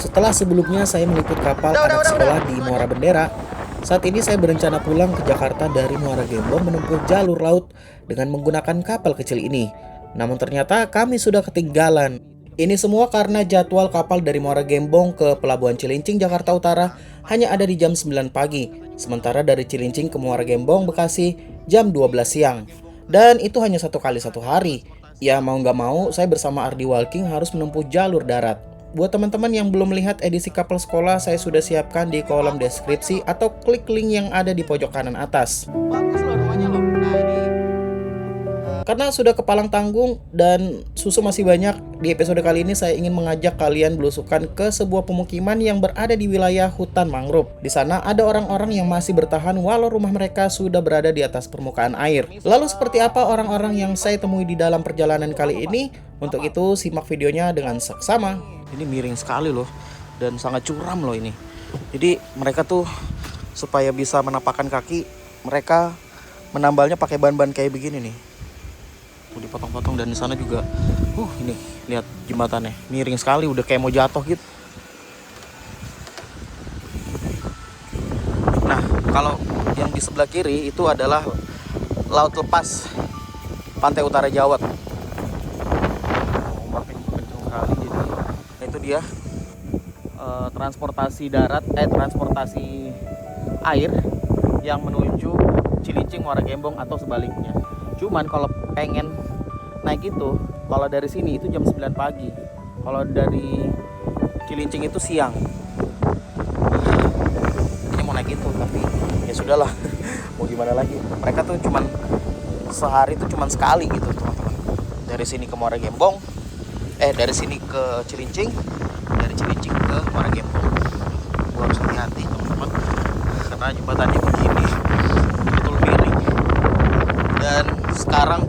Setelah sebelumnya saya meliput kapal anak sekolah di Muara Bendera, saat ini saya berencana pulang ke Jakarta dari Muara Gembong menempuh jalur laut dengan menggunakan kapal kecil ini. Namun ternyata kami sudah ketinggalan. Ini semua karena jadwal kapal dari Muara Gembong ke Pelabuhan Cilincing, Jakarta Utara hanya ada di jam 9 pagi. Sementara dari Cilincing ke Muara Gembong, Bekasi, jam 12 siang. Dan itu hanya satu kali satu hari. Ya mau nggak mau, saya bersama Ardi Walking harus menempuh jalur darat. Buat teman-teman yang belum melihat edisi kapal sekolah, saya sudah siapkan di kolom deskripsi atau klik link yang ada di pojok kanan atas. Bagus loh rumahnya loh. Nah ini karena sudah kepalang tanggung dan susu masih banyak, di episode kali ini saya ingin mengajak kalian belusukan ke sebuah pemukiman yang berada di wilayah hutan mangrove. Di sana ada orang-orang yang masih bertahan walau rumah mereka sudah berada di atas permukaan air. Lalu seperti apa orang-orang yang saya temui di dalam perjalanan kali ini? Untuk itu simak videonya dengan seksama. Ini miring sekali loh dan sangat curam loh ini. Jadi mereka tuh supaya bisa menapakkan kaki, mereka menambalnya pakai ban-ban kayak begini nih. Dipotong-potong, dan di sana juga ini lihat jembatannya miring sekali, udah kayak mau jatuh gitu. Nah kalau yang di sebelah kiri itu adalah laut lepas pantai utara Jawa. Ombaknya kenceng sekali, jadi nah itu dia transportasi darat transportasi air yang menuju Cilincing Muara Gembong atau sebaliknya. Cuman kalau pengen naik itu, kalau dari sini itu jam 9 pagi. Kalau dari Cilincing itu siang. Ini mau naik itu, tapi ya sudahlah. Mau gimana lagi? Mereka tuh cuman sehari itu cuman sekali gitu, teman-teman. Dari sini ke Muara Gembong, dari sini ke Cilincing, dari Cilincing ke Muara Gembong. Gua harus hati-hati, teman-teman. Karena jembatannya begini, betul miring. Dan sekarang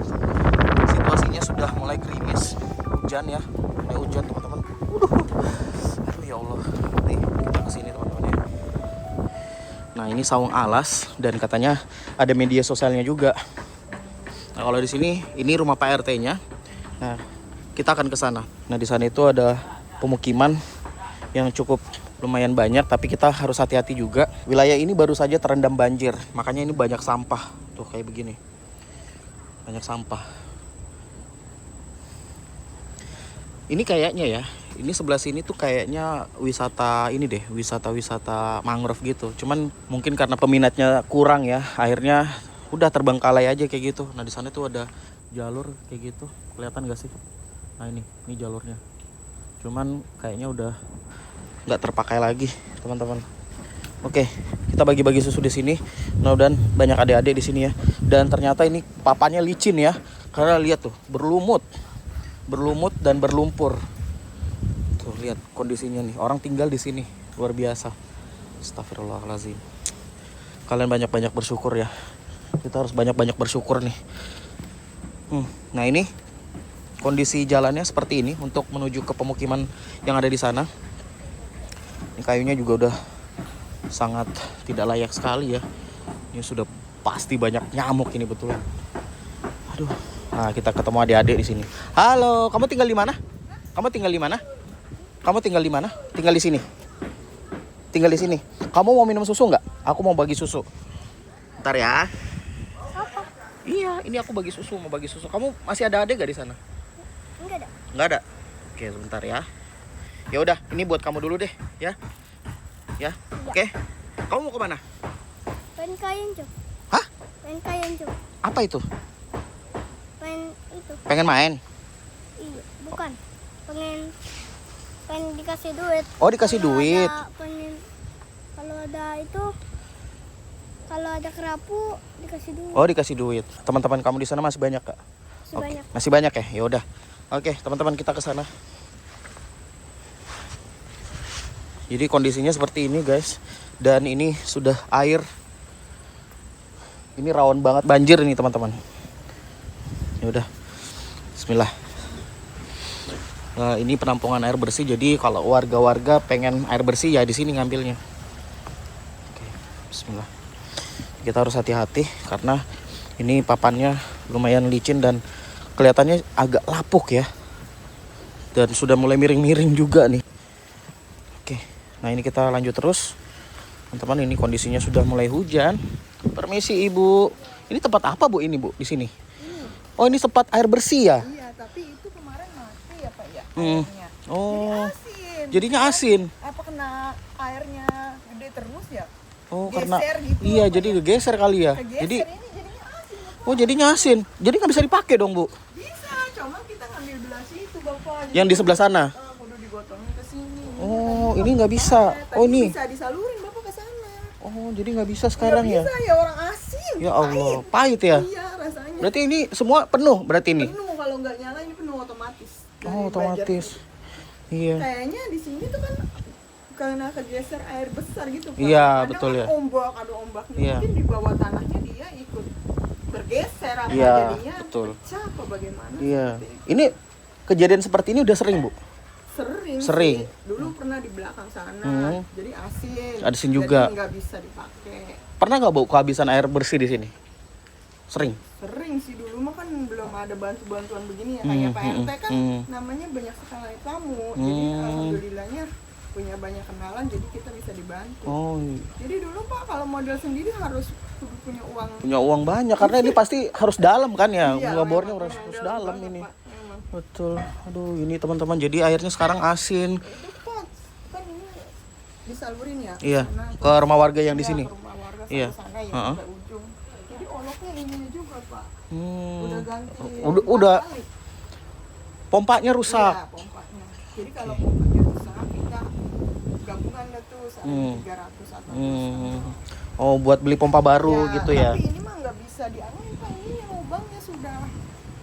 situasinya sudah mulai gerimis, hujan ya, mulai hujan teman-teman. Aduh ya Allah, nih kita kesini teman-teman ya. Nah ini Saung Alas dan katanya ada media sosialnya juga. Nah kalau di sini ini rumah Pak RT-nya. Nah kita akan ke sana. Nah di sana itu ada pemukiman yang cukup lumayan banyak, tapi kita harus hati-hati juga. Wilayah ini baru saja terendam banjir, makanya ini banyak sampah tuh kayak begini. Banyak sampah. Ini kayaknya ya, ini sebelah sini tuh kayaknya wisata ini deh, wisata mangrove gitu. Cuman mungkin karena peminatnya kurang ya, akhirnya udah terbengkalai aja kayak gitu. Nah di sana tuh ada jalur kayak gitu, kelihatan gak sih? Nah ini jalurnya. Cuman kayaknya udah nggak terpakai lagi, teman-teman. Oke, kita bagi-bagi susu di sini. Mudah-mudahan banyak adik-adik di sini ya. Dan ternyata ini papannya licin ya, karena lihat tuh berlumut dan berlumpur. Tuh lihat kondisinya nih. Orang tinggal di sini luar biasa. Astagfirullahaladzim. Kalian banyak-banyak bersyukur ya. Kita harus banyak-banyak bersyukur nih. Nah ini kondisi jalannya seperti ini untuk menuju ke pemukiman yang ada di sana. Ini kayunya juga udah sangat tidak layak sekali ya. Ini sudah pasti banyak nyamuk ini betul. Aduh. Nah, kita ketemu adik-adik di sini. Halo, kamu tinggal di mana? Kamu tinggal di mana? Kamu tinggal di mana? Tinggal di sini. Tinggal di sini. Kamu mau minum susu nggak? Aku mau bagi susu. Bentar ya. Apa? Iya, ini aku bagi susu, mau bagi susu. Kamu masih ada adik gak di sana? Enggak ada. Nggak ada. Oke, sebentar ya. Ya udah, ini buat kamu dulu deh, ya. Ya. Oke. Kamu mau ke mana? Pengen kain, Cok. Hah? Pengen kain, Cok. Apa itu? Pengen itu. Pengen main? Iya, bukan. Pengen dikasih duit. Oh, dikasih duit. Kalau ada kerapu dikasih duit. Oh, dikasih duit. Teman-teman kamu di sana masih banyak, Kak? Masih banyak. Masih banyak ya? Ya udah. Oke, teman-teman kita ke sana. Jadi kondisinya seperti ini, guys. Dan ini sudah air. Ini rawan banget banjir ini, teman-teman. Ya udah. Bismillah. Nah, ini penampungan air bersih. Jadi kalau warga-warga pengen air bersih ya di sini ngambilnya. Oke, bismillah. Kita harus hati-hati karena ini papannya lumayan licin dan kelihatannya agak lapuk ya. Dan sudah mulai miring-miring juga nih. Oke, Nah, ini kita lanjut terus. Teman-teman, ini kondisinya sudah mulai hujan. Permisi Ibu. Ini tempat apa Bu ini Bu di sini? Oh, ini tempat air bersih ya? Iya, tapi itu kemarin mati ya Pak ya Hmm. airnya. Oh, Jadi asin. jadinya asin. Apa kena airnya gede terus ya? Oh, Geser karena gitu iya, apa jadi ya? geser kali ya. Kegeser Jadi ini jadinya asin Bapak. oh, jadinya asin. Jadi nggak bisa dipakai dong Bu? Bisa, cuma kita ngambil belah situ Bapak. Jadi Yang di sebelah sana. kudu digotongin ke sini. Oh, ini nggak bisa. Tadi Oh, ini. bisa disalurin Bapak ke sana. Oh, jadi nggak bisa sekarang ya? Bisa ya orang asin. Ya Allah, pahit ya. Iya, rasanya. Berarti ini semua penuh berarti ini. Penuh, kalau nggak nyala ini penuh otomatis. Dari Oh, otomatis. banjir. Iya. Kayaknya di sini tuh kan karena kegeser air besar gitu Pak. Iya, Kadang betul kan ya. Ombak, ada ombaknya. Iya. Mungkin di bawah tanahnya dia ikut bergeser apa Iya, jadinya betul. pecah apa bagaimana. Iya. seperti itu. Ini kejadian seperti ini udah sering Bu? Sering. Sering. Sih. Dulu pernah di belakang sana. Hmm. Jadi asin. Asin juga. Jadi nggak bisa dipakai. Pernah nggak Bu kehabisan air bersih di sini? Sering. Sering sih, dulu mah kan belum ada bantuan begini ya, kayak Pak RT kan namanya banyak sekali tamu. Jadi alhamdulillahnya punya banyak kenalan, jadi kita bisa dibantu. Oh, Jadi dulu Pak kalau modal sendiri harus kudu punya uang. punya uang banyak karena ini pasti harus dalam kan ya. Iya, Ngebornya memang harus dalam banget, ini. Pak, memang. Betul. Aduh, ini teman-teman jadi airnya sekarang asin. Itu Pak kan ini disalurin ya. Iya, sana, ke rumah warga yang di iya, sini. ke rumah warga Iya. sana ya, Heeh. sampai ujung. Jadi oloknya ini juga Pak. Hmm. Udah ganti. Udah 4 kali. pompanya rusak. Iya, pompanya. Jadi kalau pompanya rusak, kita gabungan dah tuh sampai 300 atau Oh, buat beli pompa baru gitu ya. Tapi ini mah nggak bisa dianuin Pak, ini lubangnya sudah.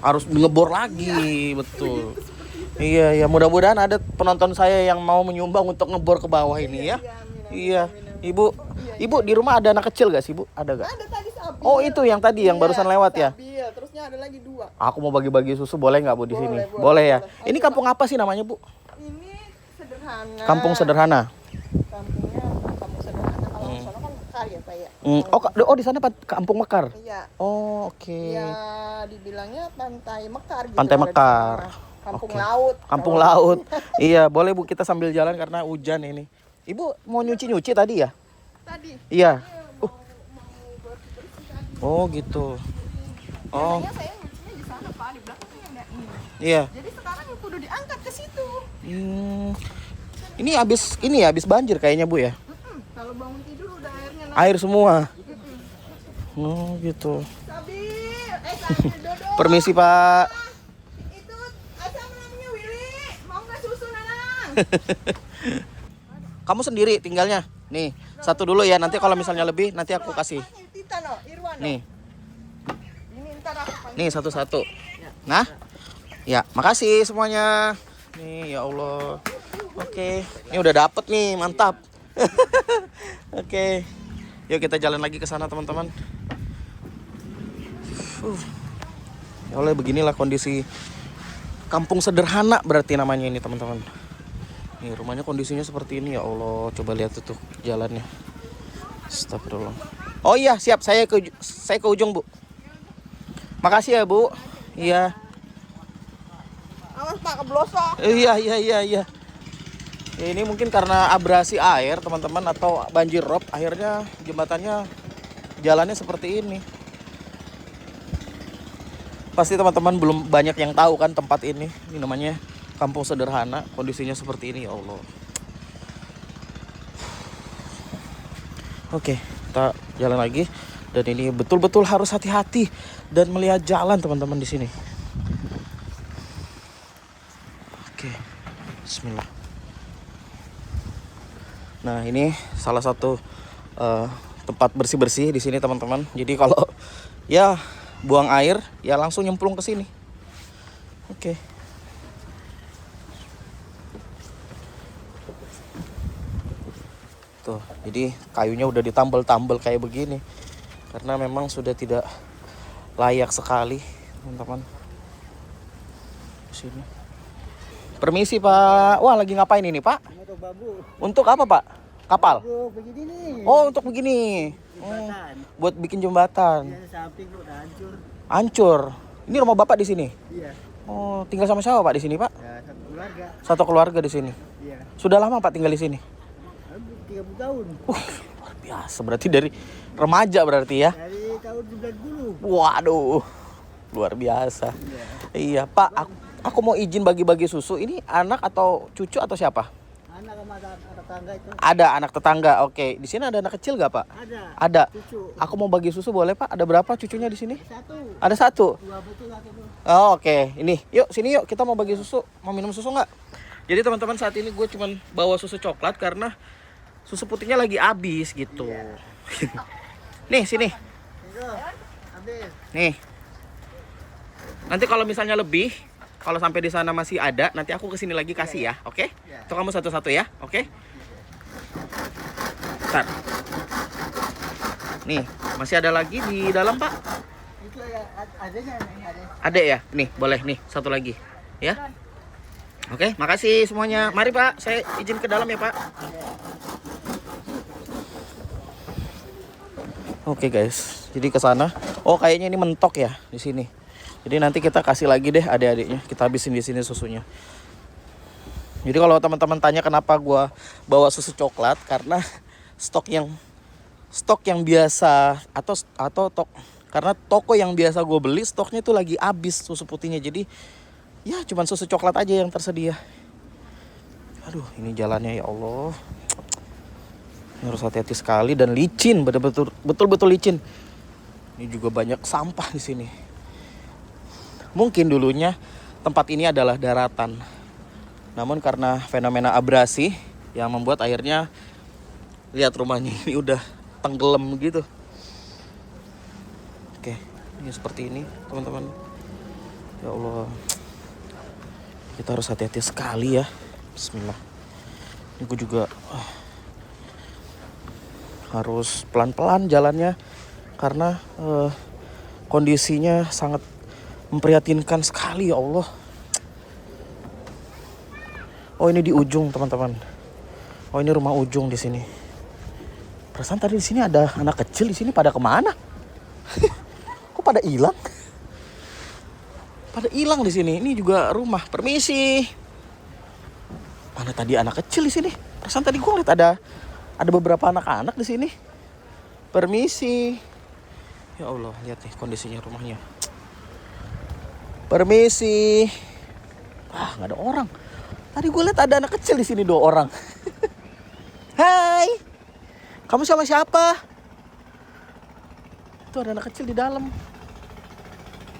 Harus ngebor lagi, betul. Iya, ya mudah-mudahan ada penonton saya yang mau menyumbang untuk ngebor ke bawah ini ya. Iya. Ibu di rumah ada anak kecil gak sih, Bu? Ada gak? Ada tadi sapi. Oh, itu yang tadi yang barusan lewat ya. Iya, terusnya ada lagi 2. Aku mau bagi-bagi susu, boleh nggak Bu di sini? Boleh, Boleh ya. boleh. Ini kampung apa sih namanya, Bu? Ini sederhana. Kampung sederhana. Kampungnya kampung sederhana. Kalau di sana kan Mekar ya Pak ya. Oh, di sana Kampung Mekar. Iya. Oh, oke. Ya dibilangnya Pantai Mekar gitu. Pantai ada di Mekar. sana. Kampung Oke. laut. Kampung Kalau- laut. Iya, boleh Bu kita sambil jalan karena hujan ini. Ibu mau nyuci-nyuci tadi ya? Tadi. Iya. Mau bersih-bersih tadi. Oh, gitu. Oh, Biasanya saya nyucinya di sana Pak, di belakangnya ada ini. iya. Jadi sekarang yang kudu diangkat ke situ. Ini habis banjir kayaknya Bu ya. Kalau bangun tidur udah airnya naik. Air semua. Oh, gitu. Sabil Dodo. Permisi, Pak. Itu asam namanya Willy. Mau nggak susu Nanang? Kamu sendiri tinggalnya? Nih, satu dulu ya. Nanti kalau misalnya lebih nanti aku kasih. Tita no, Irwan no. Nih. Ini ntar aku panggil. Nih satu-satu. Nah, ya makasih semuanya. Nih ya Allah. Oke, ini udah dapet nih, mantap. Oke, yuk kita jalan lagi ke sana teman-teman. Ya Allah, beginilah kondisi kampung sederhana berarti namanya ini teman-teman. Nih rumahnya kondisinya seperti ini ya Allah. Coba lihat tuh jalannya. Astagfirullah. Oh iya siap, saya ke ujung Bu. Makasih ya Bu. Iya. Awas Pak keblosok. Iya. Ya, ini mungkin karena abrasi air teman-teman atau banjir rob, akhirnya jembatannya jalannya seperti ini. Pasti teman-teman belum banyak yang tahu kan tempat ini. Ini namanya kampung sederhana, kondisinya seperti ini ya Allah. Oke, kita jalan lagi dan ini betul-betul harus hati-hati dan melihat jalan teman-teman di sini. Oke, bismillah. Nah, ini salah satu tempat bersih-bersih di sini teman-teman. Jadi kalau ya buang air ya langsung nyemplung ke sini. Oke. Tuh, jadi kayunya udah ditambal-tambal kayak begini. Karena memang sudah tidak layak sekali, teman-teman. Sini. Permisi, Pak. Wah, lagi ngapain ini, Pak? Motor babu. Untuk apa, Pak? Kapal? Begini nih. Oh, untuk begini. Jembatan. Buat bikin jembatan. Iya, samping lu udah hancur. Hancur. Ini rumah Bapak di sini. Iya. Oh, tinggal sama siapa, Pak, di sini, Pak? Ya, satu keluarga. Satu keluarga di sini. Iya. Sudah lama, Pak, tinggal di sini? 30 tahun. Luar biasa, berarti dari remaja berarti ya. Dari tahun 90. Waduh, luar biasa. Iya, Pak, aku mau izin bagi-bagi susu. Ini anak atau cucu atau siapa? Anak sama anak tetangga itu. Ada anak tetangga. Oke, di sini ada anak kecil gak, Pak? Ada. Ada. Cucu. Aku mau bagi susu boleh, Pak? Ada berapa cucunya di sini? Satu. Ada satu. Dua betul satu tuh. Oh, oke. Ini, yuk sini yuk, kita mau bagi susu. Mau minum susu nggak? Jadi teman-teman, saat ini gue cuman bawa susu coklat karena susu putihnya lagi habis gitu. Nih, sini. Itu. Habis. Nih. Nanti kalau misalnya lebih, kalau sampai di sana masih ada, nanti aku kesini lagi kasih ya, oke? Iya. Itu kamu satu-satu ya, oke? Bentar. Nih, masih ada lagi di dalam, Pak. Itu ya adanya nih, ada. Ada ya? Nih, boleh nih, satu lagi. Ya? Oke, makasih semuanya. Mari, Pak, saya izin ke dalam ya, Pak. Oke, guys. Jadi ke sana. Oh, kayaknya ini mentok ya di sini. Jadi nanti kita kasih lagi deh adik-adiknya. Kita habisin di sini susunya. Jadi kalau teman-teman tanya kenapa gua bawa susu coklat, karena stok yang biasa karena toko yang biasa gue beli stoknya itu lagi habis susu putihnya. Jadi ya cuman susu coklat aja yang tersedia. Aduh, ini jalannya ya Allah. Ini harus hati-hati sekali dan licin, betul-betul licin. Ini juga banyak sampah di sini. Mungkin dulunya tempat ini adalah daratan. Namun karena fenomena abrasi yang membuat airnya, lihat rumahnya ini udah tenggelam gitu. Oke, ini seperti ini teman-teman. Ya Allah, kita harus hati-hati sekali ya. Bismillah. Ini gue juga harus pelan-pelan jalannya karena kondisinya sangat memprihatinkan sekali ya Allah. Oh, ini di ujung teman-teman. Oh, ini rumah ujung di sini. Perasaan tadi di sini ada anak kecil, di sini pada kemana? Kok pada hilang? Pada hilang di sini. Ini juga rumah. Permisi. Mana tadi anak kecil di sini? Perasaan tadi gue lihat ada beberapa anak-anak di sini. Permisi. Ya Allah, lihat nih kondisinya rumahnya. Permisi. Ah, nggak ada orang. Tadi gue lihat ada anak kecil di sini 2 orang. Hai. Kamu sama siapa? Itu ada anak kecil di dalam.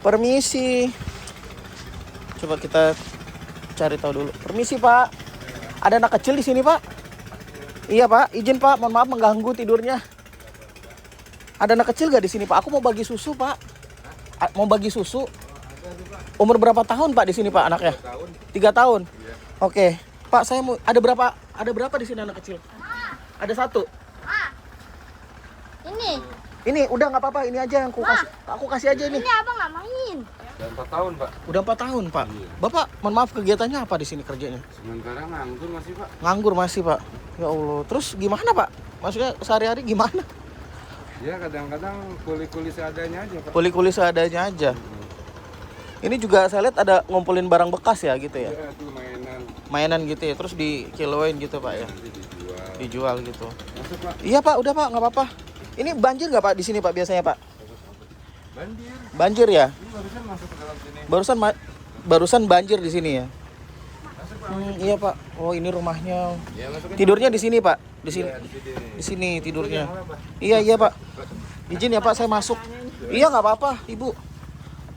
Permisi. Coba kita cari tahu dulu. Permisi, Pak. Ada anak kecil di sini, Pak. Iya, Pak. Izin, Pak. Mohon maaf mengganggu tidurnya. Ada anak kecil gak di sini, Pak? Aku mau bagi susu, Pak. Mau bagi susu. Umur berapa tahun, Pak, di sini, Pak, anaknya? 3 tahun. Oke. Pak, saya mau ada berapa di sini anak kecil? Ada 1. Ini udah nggak apa-apa, ini aja yang aku kasih aja ini. Ini abang nggak main. Udah 4 tahun, Pak. Udah 4 tahun, Pak. Bapak, mohon maaf kegiatannya apa di sini kerjanya? Sementara nganggur masih, Pak. Nganggur masih, Pak. Ya Allah. Terus gimana, Pak? Maksudnya sehari-hari gimana? Ya kadang-kadang kuli-kuli seadanya aja, Pak. Kuli-kuli seadanya aja. Ini juga saya lihat ada ngumpulin barang bekas ya gitu ya. Ya, itu mainan Mainan gitu ya, terus dikiloin gitu, Pak ya. nanti dijual. Dijual gitu. Masuk, Pak. Iya, Pak, udah, Pak, nggak apa-apa. Ini banjir nggak, Pak, di sini, Pak, biasanya, Pak? Banjir. Banjir ya? Ini barusan masuk ke dalam sini. Barusan banjir di sini ya. Masuk, Pak. Iya, Pak. Oh, ini rumahnya. Ya, masukin. Tidurnya di sini, Pak. Di sini. Ya, di sini. Di sini tidurnya. Boleh, Pak. Iya, Pak. Izin ya, Pak, saya masuk. Iya, nggak apa-apa, Ibu.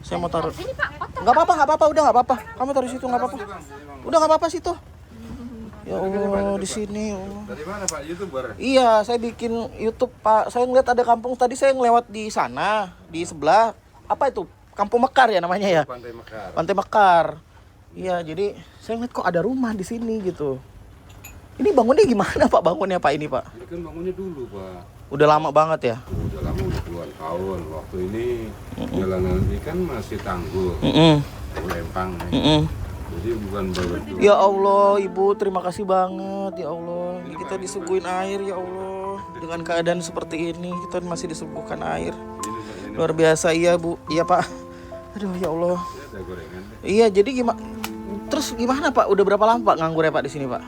Saya mau taruh. Sini Pak, kotor. Nggak apa-apa, udah nggak apa-apa. Kamu taruh situ nggak apa-apa. Udah nggak apa-apa situ. Ya Allah, di sini. Ya Allah. Dari mana, Pak? YouTuber? Iya, saya bikin YouTube, Pak. Saya ngeliat ada kampung tadi, saya ngelewat di sana, di sebelah. Apa itu? Kampung Mekar ya namanya ya? Pantai Mekar. Pantai Mekar. Iya, jadi saya ngeliat kok ada rumah di sini gitu. Ini bangunnya gimana, Pak? Bangunnya, Pak, ini, Pak? Ini kan bangunnya dulu, Pak. Udah lama banget ya? Udah lama, udah puluhan tahun. Waktu ini jalanan ini kan masih tanggul. Lempang nih. Jadi bukan baru. Ya Allah, Ibu, terima kasih banget. Ya Allah, ini kita disuguhin air, ya Allah. Dengan keadaan seperti ini, kita masih disuguhkan air. Luar biasa, iya, Bu. Iya, Pak. Aduh, ya Allah. Ada gorengan deh. Iya, jadi gimana? Terus gimana, Pak? Udah berapa lama, Pak, nganggur ya, Pak, di sini, Pak?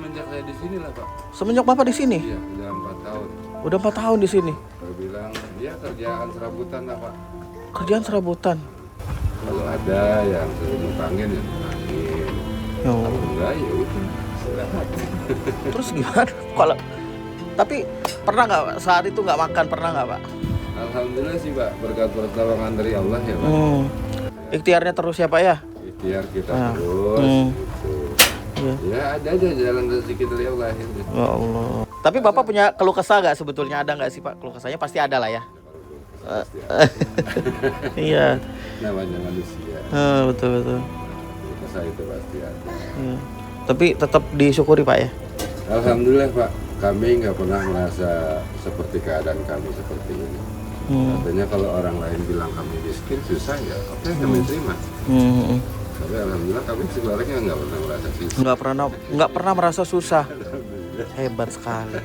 semenjak saya di sini lah Pak. Semenjak Bapak di sini? Iya, udah 4 tahun. Udah 4 tahun di sini. Saya bilang, ya kerjaan serabutan lah Pak. Kerjaan serabutan. Kalau ada yang suruh nutangin ya nutangin. Oh. Kalau enggak ya udah istirahat. Terus gimana? Kalau tapi pernah nggak saat itu nggak makan, pernah nggak Pak? Alhamdulillah sih Pak, berkat pertolongan dari Allah ya Pak. Ikhtiarnya terus ya Pak ya? Ikhtiar kita Ah. terus gitu. Iya. Ya ada aja jalan rezeki dari Allah gitu. Ya Allah. Tapi Bapak punya keluh kesah nggak sebetulnya, ada nggak sih Pak? Keluh kesahnya pasti ada lah ya. Pasti ada. Iya. Namanya manusia. Betul betul. Kesah itu pasti ada. Iya. Tapi tetap disyukuri Pak ya. Alhamdulillah Pak, kami nggak pernah merasa seperti keadaan kami seperti ini. Artinya kalau orang lain bilang kami miskin, susah ya, oke kami terima. Tapi alhamdulillah kami sebenarnya nggak pernah merasa susah. Nggak pernah merasa susah. Hebat sekali.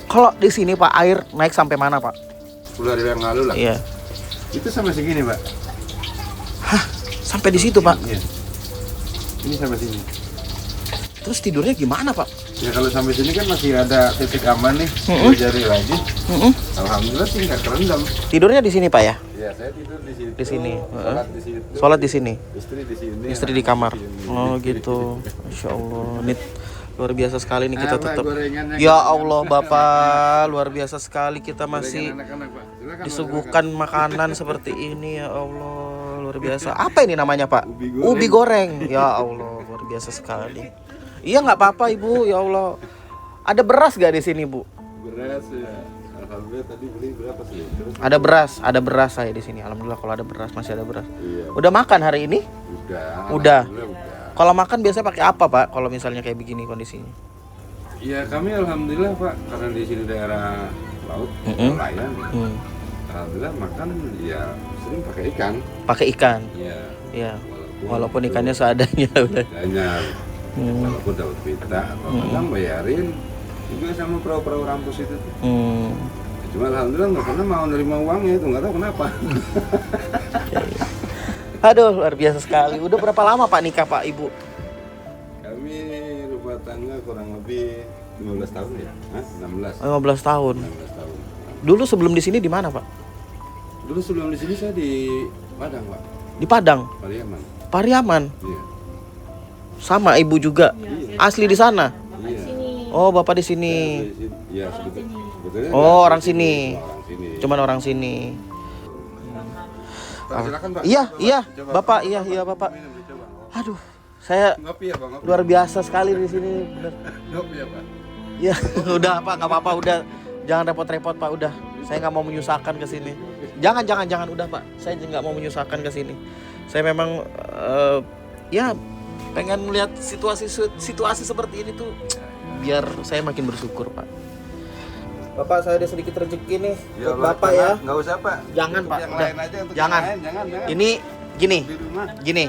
Kalau di sini Pak, air naik sampai mana Pak? 10 hari yang lalu lah. Iya. Itu sama segini Pak. Hah? Sampai di situ Pak? Iya. Ini sampai sini. Terus tidurnya gimana Pak? Ya kalau sampai sini kan masih ada titik aman nih, 2 jari lagi. Alhamdulillah sih nggak kerendam. Tidurnya di sini Pak ya? Ya saya tidur di sini. Di sini. Sholat di situ. Sholat di sini. Istri di sini. Istri di kamar. Oh gitu. Masya Allah. Ini luar biasa sekali nih kita tetap. Ya Allah Bapak, luar biasa sekali kita masih disuguhkan makanan seperti ini ya Allah, luar biasa. Apa ini namanya Pak? Ubi goreng. Ya Allah, luar biasa sekali. Iya nggak apa-apa Ibu, ya Allah. Ada beras gak di sini Bu? Beras ya. Alhamdulillah tadi beli berapa sih? Ada beras saya di sini. Alhamdulillah kalau ada beras, masih ada beras. Iya. Udah makan hari ini? Udah. Kalau makan biasanya pakai apa Pak? Kalau misalnya kayak begini kondisinya? Iya kami alhamdulillah Pak, karena di sini daerah laut, nelayan. Alhamdulillah makan ya sering pakai ikan. Pakai ikan. Iya. Iya. Walaupun ikannya seadanya udah. Banyak. Walaupun dapat pita atau kadang bayarin juga sama perahu-perahu rampus itu. Cuma alhamdulillah nggak pernah mau nerima uangnya itu, nggak tahu kenapa. Aduh, luar biasa sekali. Udah berapa lama Pak nikah Pak Ibu? Kami rumah tangga kurang lebih 15 tahun ya? 16. 15 tahun. 16 tahun. Dulu sebelum di sini di mana Pak? Dulu sebelum di sini saya di Padang Pak. Di Padang. Pariaman. Pariaman. Iya. Sama Ibu juga. Asli di sana. Iya. Oh, Bapak di sini. Iya sebetulnya. Oh, orang sini. Orang sini. Cuman orang sini. Pak, silakan Pak. Iya, Coba. Bapak, iya Bapak. Minum, coba. Aduh, saya Ngopi ya Pak, ngopi. luar biasa sekali di sini, bener. Ngopi ya Pak. Ya, udah Pak, nggak apa-apa, udah. Jangan repot-repot Pak, udah. Saya nggak mau menyusahkan ke sini. Jangan, udah Pak. Saya nggak mau menyusahkan ke sini. Saya memang, ya, pengen melihat situasi seperti ini tuh, biar saya makin bersyukur Pak. Bapak, saya ada sedikit rezeki nih buat Bapak ya. Nggak usah Pak. Jangan Untuk Pak, yang udah. lain aja, untuk Jangan. yang lain, jangan. Ini gini. Di rumah. Gini,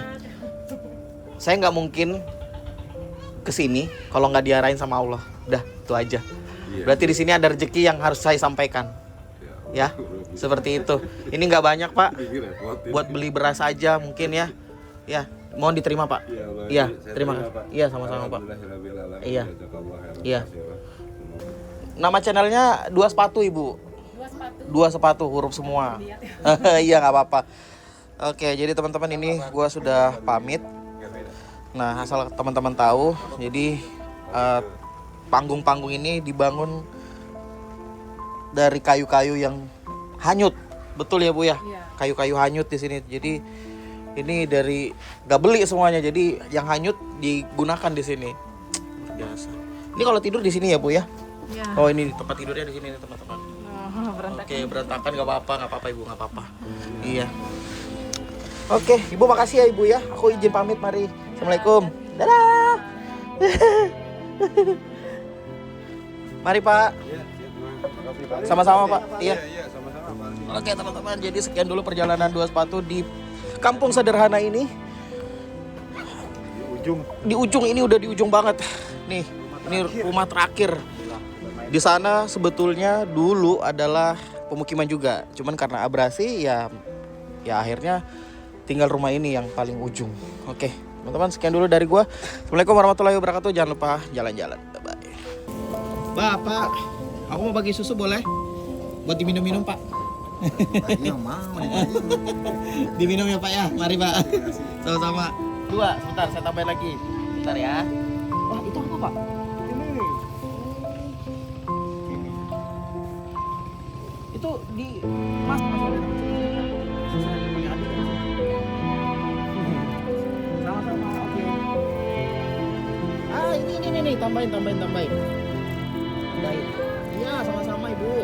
saya nggak mungkin kesini kalau nggak diarahin sama Allah. Udah, itu aja. Iya. Berarti di sini ada rezeki yang harus saya sampaikan. Ya, seperti itu. Ini nggak banyak Pak. Buat beli beras aja mungkin ya. Ya, mohon diterima Pak. Iya, terima kasih. Iya, sama-sama Pak. Iya. Iya. Nama channelnya Dua Sepatu Ibu. Dua Sepatu huruf semua. Iya nggak apa-apa. Oke, jadi teman-teman ini gue sudah pamit. Nah, asal teman-teman tahu, jadi panggung-panggung ini dibangun dari kayu-kayu yang hanyut, betul ya Bu ya? Kayu-kayu hanyut di sini. Jadi ini dari gak beli semuanya, jadi yang hanyut digunakan di sini. Biasa. Ini kalau tidur di sini ya Bu ya? Ya. Oh ini tempat tidurnya di sini nih teman-teman. Berantakan. Oke, berantakan nggak apa-apa Ibu, nggak apa-apa. Iya. Oke, Ibu makasih ya Ibu ya. Aku izin pamit, mari. Assalamualaikum. Dadah. Mari Pak. Sama-sama Pak. Iya. sama-sama. Oke teman-teman, jadi sekian dulu perjalanan Dua Sepatu di kampung sederhana ini. Di ujung ini udah di ujung banget. Nih, ini rumah terakhir. Di sana sebetulnya dulu adalah pemukiman juga, cuman karena abrasi ya akhirnya tinggal rumah ini yang paling ujung. Oke, teman-teman sekian dulu dari gua. Assalamualaikum warahmatullahi wabarakatuh. Jangan lupa jalan-jalan. Bapak, aku mau bagi susu boleh? Buat diminum-minum Pak. Iya mau. Diminum ya Pak ya, mari Pak. Sama-sama. 2, sebentar saya tambahin lagi. Bentar ya. Wah itu apa Pak? Itu di mas sama-sama, oke. Ini tambahin. Tambahin. Iya, sama-sama Ibu.